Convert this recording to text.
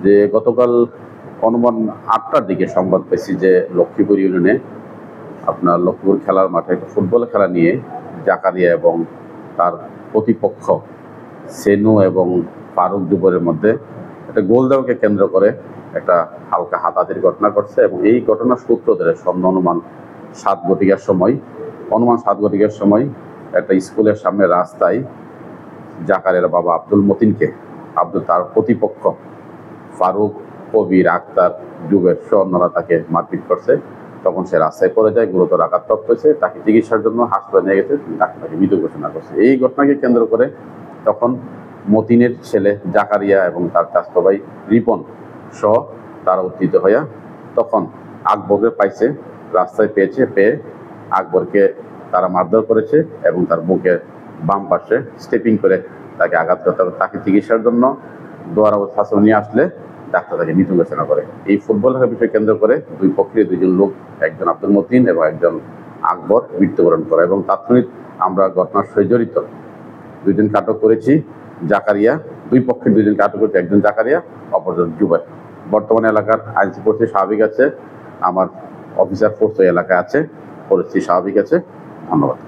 যে গতকাল অনুমান 8টার দিকে সংবাদ পেয়েছি যে লক্ষ্মীপুর ইউনিয়নে আপনার লক্ষ্মীপুর খেলার মাঠে একটা ফুটবল খেলা নিয়ে জাকারিয়া এবং তার প্রতিপক্ষ সেনু এবং ফারুক দুপুরের মধ্যে একটা গোল দেওয়াকে কেন্দ্র করে একটা হালকা হাতাহাতির ঘটনা ঘটছে এবং এই ঘটনার সূত্র ধরে সন্ধ্যা অনুমান 7 ঘটিকার সময় একটা স্কুলের সামনে রাস্তায় জাকারিয়ার বাবা আব্দুল মতিনকে তার প্রতিপক্ষ ফারুক, কবির, আক্তার, জুবের অন্যরা তাকে মারপিট করছে। তখন সে রাস্তায় পড়ে যায়, গুরুতর আঘাতপ্রাপ্ত হয়েছে, তাকে চিকিৎসার জন্য হাসপাতালে নিয়ে গেছে, ডাক্তারকে মৃত ঘোষণা করছে। এই ঘটনাকে কেন্দ্র করে তখন মতিনের ছেলে জাকারিয়া এবং তার চাচাতো ভাই রিপন সহ তারা উত্থিত হইয়া তখন আকবরকে পাইছে, রাস্তায় পেয়ে আকবরকে তারা মারধর করেছে এবং তার বুকে বাম পাশে স্টেপিং করে তাকে আঘাত করতে হবে। তাকে চিকিৎসার জন্য দোয়ারা হাসপাতালে নিয়ে আসলে ডাক্তার তাকে মৃত ঘোষণা করে। এই ফুটবল খেলার বিষয় কেন্দ্র করে দুই পক্ষের দুইজন লোক, একজন আব্দুল মতিন এবং একজন আকবর মৃত্যুবরণ করে এবং তাৎক্ষণিক আমরা ঘটনার সঙ্গে জড়িত দুইজনকে আটক করেছি। জাকারিয়া, দুই পক্ষের দুইজনকে আটক করেছে, একজন জাকারিয়া, অপরজন জুবাই। বর্তমানে এলাকার আইন পরিস্থিতি স্বাভাবিক আছে, আমার অফিসার ফোর্স ওই এলাকায় আছে, পরিস্থিতি স্বাভাবিক আছে। ধন্যবাদ।